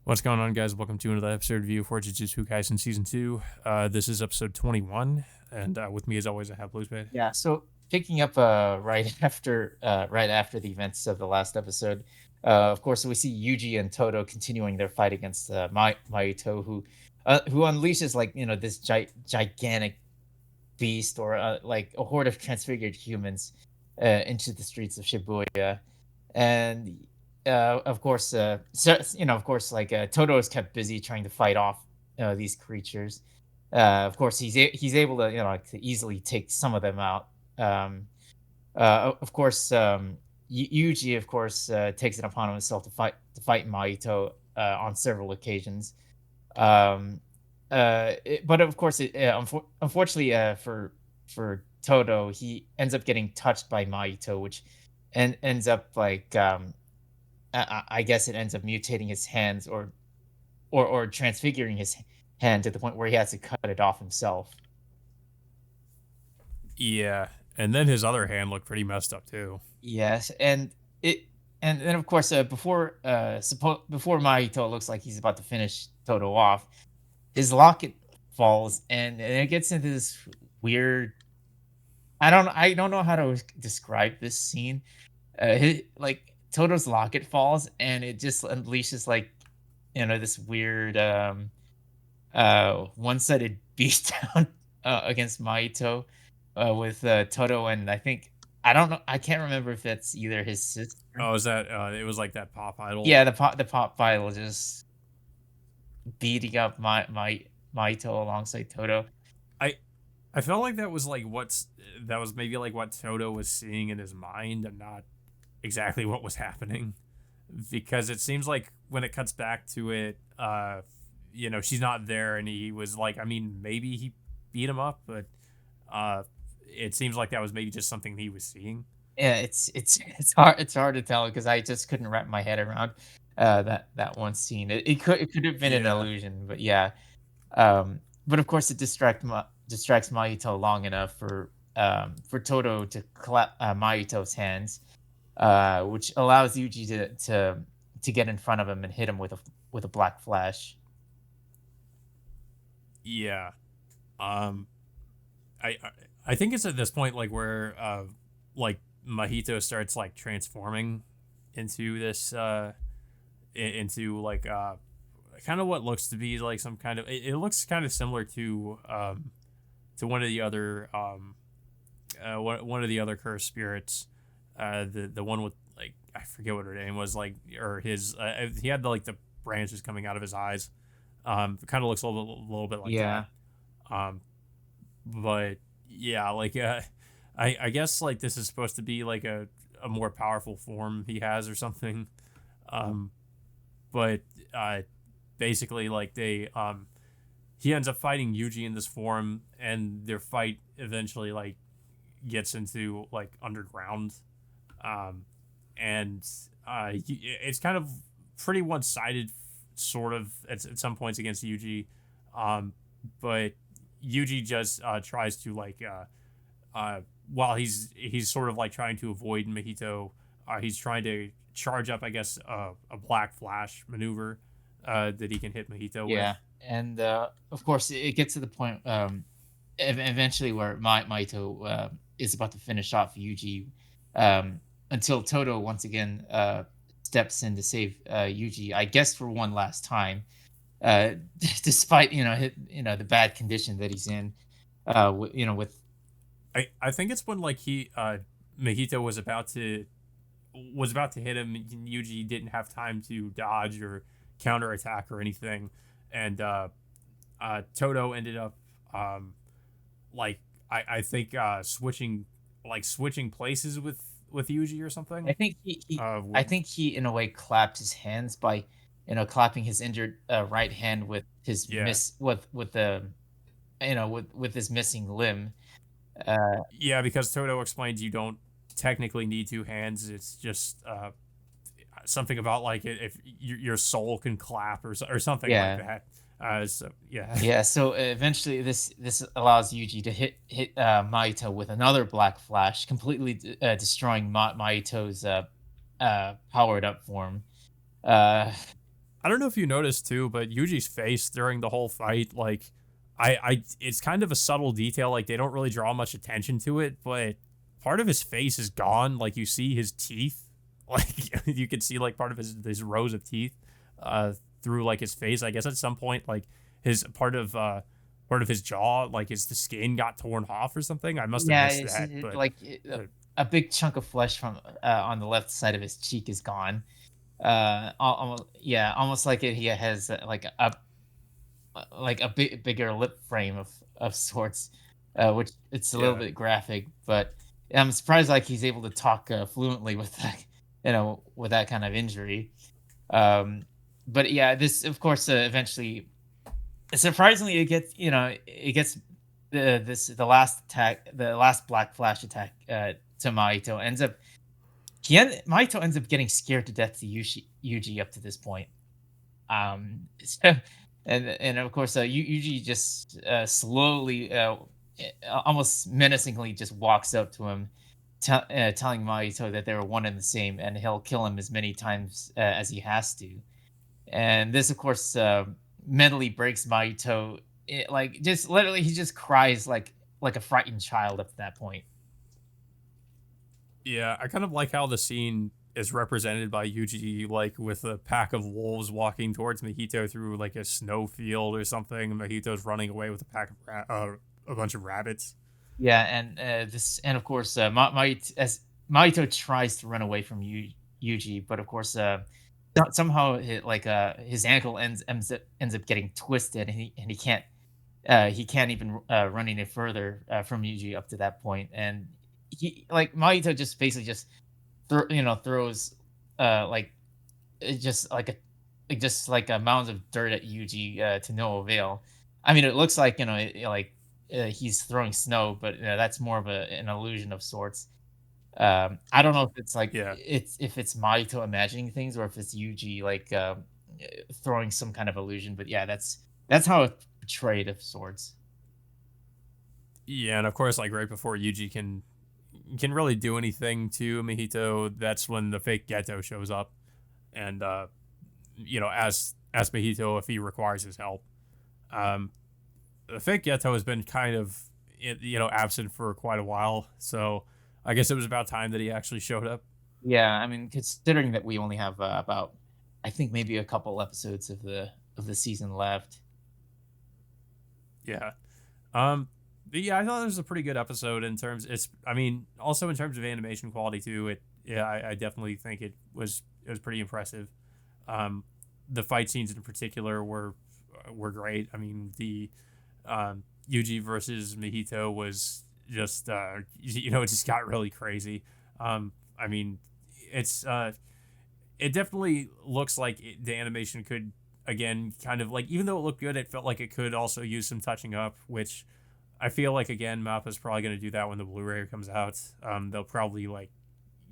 What's going on, guys? Welcome to another episode review for Jujutsu Kaisen Season 2. This is episode 21, and with me, as always, I have Bluesbade. Yeah, so picking up right after the events of the last episode, of course we see Yuji and Toto continuing their fight against Maito, who unleashes this gigantic beast or like a horde of transfigured humans into the streets of Shibuya, and of course, of course, Toto is kept busy trying to fight off these creatures. Of course, he's able to like, to easily take some of them out. Um, of course, Yuji, of course, takes it upon himself to fight Maito on several occasions. Um, but of course, unfortunately, for Toto, he ends up getting touched by Maito, which ends up I guess it ends up mutating his hands or transfiguring his hand to the point where he has to cut it off himself. Yeah, and then his other hand looked pretty messed up, too. Yes, it and then of course before Mahito looks like he's about to finish Toto off, his locket falls and it gets into this weird. I don't know how to describe this scene. Like Toto's locket falls and it just unleashes this weird one-sided beatdown against Maito with Toto, and I don't know, I can't remember if that's either his sister. Oh, is that, it was like that pop idol? Yeah, the pop vial just beating up Maito alongside Toto. I I felt like that was maybe like what Toto was seeing in his mind and not exactly what was happening. Because it seems like when it cuts back to it, she's not there, and he was like, I mean, maybe he beat him up, but uh, it seems like that was maybe just something he was seeing. Yeah, it's hard to tell because I just couldn't wrap my head around that one scene. It could have been an Yeah, illusion, but yeah. But of course, it distracts Mahito long enough for Toto to clap Mahito's hands, which allows Yuji to get in front of him and hit him with a black flash. yeah. Um, I I think it's at this point like where like Mahito starts like transforming into this into like kind of what looks to be like some kind of it looks kind of similar to one of the other one of the other cursed spirits, the one with like I forget what her name was, like, or his he had like the branches coming out of his eyes. It kind of looks a little bit like that. Yeah, um but yeah, like I guess like this is supposed to be like a more powerful form he has or something. um but uh basically like they he ends up fighting Yuji in this form, and their fight eventually like gets into like underground. um and it's kind of pretty one-sided, sort of, at some points against Yuji. But Yuji just tries to like while he's sort of like trying to avoid Mahito, he's trying to charge up, I guess, a black flash maneuver that he can hit Mahito with. yeah, and of course, it gets to the point eventually where Maito is about to finish off Yuji, until Toto once again steps in to save Yuji, I guess for one last time, despite the bad condition that he's in, with I think it's when like he Mahito was about to hit him, and Yuji didn't have time to dodge or counterattack or anything, and Toto ended up um, like I think switching places with Yuji or something. I think he Uh, I w- think he in a way clapped his hands by clapping his injured right hand with his yeah, miss with the with his missing limb. Uh, yeah, because Toto explains you don't technically need two hands. It's just something about like if your soul can clap or something like yeah. that. So yeah. Yeah, so eventually this allows Yuji to hit Maito with another black flash, completely destroying Maito's powered up form. Uh, I don't know if you noticed too, but Yuji's face during the whole fight, like, it's kind of a subtle detail. Like, they don't really draw much attention to it, but part of his face is gone. Like, you see his teeth, like you can see like part of his rows of teeth, uh, through like his face. I guess at some point, like his part of his jaw, like his the skin got torn off or something. I must have Yeah, missed it's that, but uh, a big chunk of flesh from on the left side of his cheek is gone. Almost, yeah, almost like he has like a bigger lip frame of sorts, which it's a little yeah, bit graphic, but I'm surprised like he's able to talk fluently with that, with that kind of injury. Um, but yeah, this of course eventually, surprisingly, it gets the last attack, the last Black Flash attack to Maito Maito ends up getting scared to death to Yuji up to this point. So, and of course, Yuji just slowly, almost menacingly, just walks up to him, telling Maito that they were one and the same, and he'll kill him as many times as he has to. And this, of course, mentally breaks Maito. Like just literally, he just cries like a frightened child up to that point. yeah. I kind of like how the scene is represented by Yuji, like with a pack of wolves walking towards Mahito through like a snow field or something. And Mahito's running away with a pack of a bunch of rabbits. Yeah, and and of course, as Maito tries to run away from Yuji, but of course, somehow his ankle ends up getting twisted, and he can't even run any further from Yuji up to that point, and he like Maito just basically just throws like just like a just like a mounds of dirt at Yuji to no avail. I mean, it looks like he's throwing snow, but that's more of an illusion of sorts. I don't know if it's like Yeah, if it's Maito imagining things or if it's Yuji throwing some kind of illusion. But yeah, that's how it's portrayed of sorts. yeah, and of course, like right before Yuji can really do anything to Mahito, that's when the fake Geto shows up, and as Mahito if he requires his help. Um, the fake Geto has been kind of absent for quite a while, so I guess it was about time that he actually showed up. Yeah, I mean, considering that we only have about, I think maybe a couple episodes of the season left. Yeah. But yeah, I thought it was a pretty good episode in terms. It's, I mean, also in terms of animation quality too. Yeah, I definitely think it was pretty impressive. Um, the fight scenes in particular were great. I mean, the Yuji versus Mahito was just it just got really crazy. I mean, it's it definitely looks like the animation could again kind of like even though it looked good, it felt like it could also use some touching up, which I feel like again Mappa's probably going to do that when the Blu-ray comes out. They'll probably like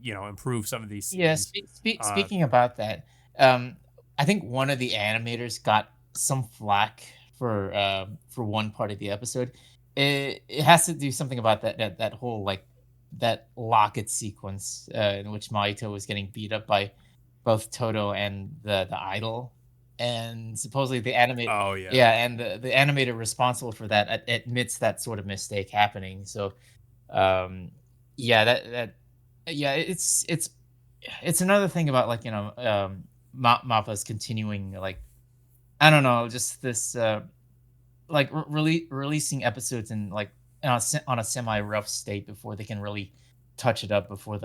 improve some of these Yeah, scenes. Uh, speaking about that, um, I think one of the animators got some flack for one part of the episode. It has to do something about that whole like that locket sequence in which Maito was getting beat up by both Toto and the idol, and supposedly the animate oh yeah, yeah, and the animator responsible for that admits that sort of mistake happening. So um, yeah, yeah, it's another thing about like Mappa's continuing like I don't know, just this like releasing episodes in like on a semi rough state before they can really touch it up before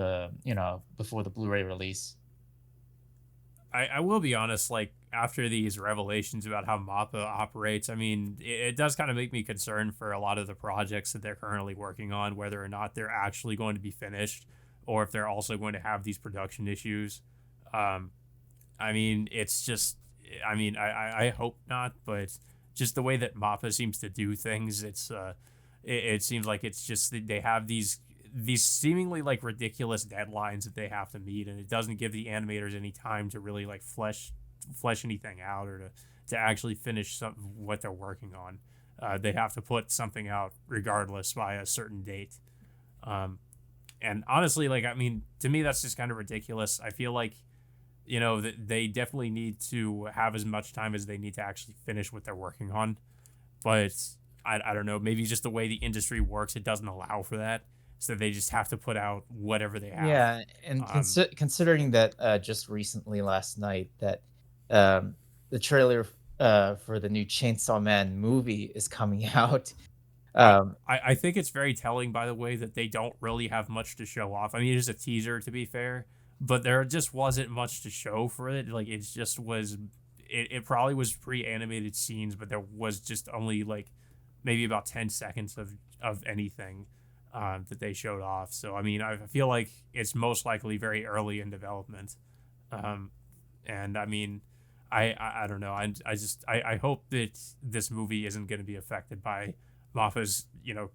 before the Blu-ray release. I will be honest. Like after these revelations about how Mappa operates, I mean, it does kind of make me concerned for a lot of the projects that they're currently working on, whether or not they're actually going to be finished, or if they're also going to have these production issues. Um, I mean, it's just, I mean, I hope not, but just the way that Mappa seems to do things, it seems like it's just that they have these seemingly like ridiculous deadlines that they have to meet, and it doesn't give the animators any time to really like flesh anything out or to actually finish what they're working on. They have to put something out regardless by a certain date. Um, and honestly, like I mean, to me, that's just kind of ridiculous. I feel like that they definitely need to have as much time as they need to actually finish what they're working on. But I don't know, maybe just the way the industry works, it doesn't allow for that. So they just have to put out whatever they have. Yeah, and Um, considering that just recently last night that um, the trailer for the new Chainsaw Man movie is coming out. I, Um, I think it's very telling, by the way, that they don't really have much to show off. I mean, it is a teaser, to be fair, but there just wasn't much to show for it. Like, it just was, it probably was pre animated scenes, but there was just only like maybe about 10 seconds of anything that they showed off. So, I mean, I feel like it's most likely very early in development. Um, and I mean, I don't know. I hope that this movie isn't going to be affected by Mappa's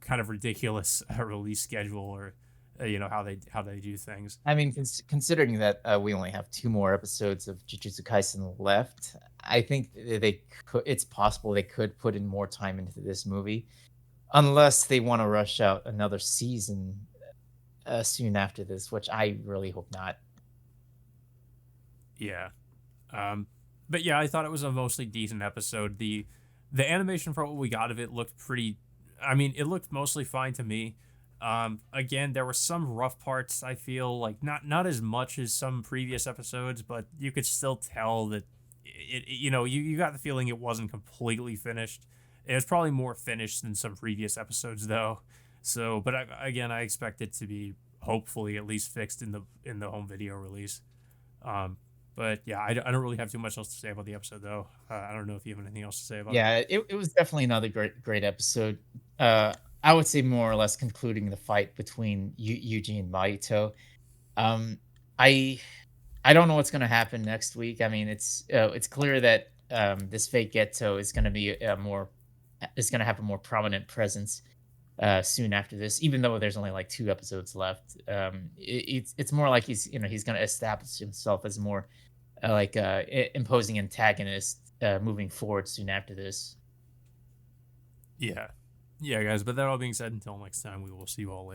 kind of ridiculous release schedule or how they do things. I mean, considering that we only have 2 more episodes of Jujutsu Kaisen left, I think they could. It's possible they could put in more time into this movie, unless they want to rush out another season soon after this, which I really hope not. Yeah. Um, but yeah, I thought it was a mostly decent episode. The animation for what we got of it looked pretty. I mean, it looked mostly fine to me. Again, there were some rough parts. I feel like not as much as some previous episodes, but you could still tell that you got the feeling it wasn't completely finished. It was probably more finished than some previous episodes though. So, but again, I expect it to be hopefully at least fixed in the home video release. Um, but yeah, I don't really have too much else to say about the episode, though. I don't know if you have anything else to say about it. Yeah, it was definitely another great episode. I would say more or less concluding the fight between Yuji and Maito. Um, I I don't know what's gonna happen next week. I mean, it's clear that this fake Ghetto is gonna be is gonna have a more prominent presence soon after this. Even though there's only like 2 episodes left, it's more like he's gonna establish himself as more imposing antagonist moving forward soon after this. Yeah. Yeah, guys. But that all being said, until next time, we will see you all later.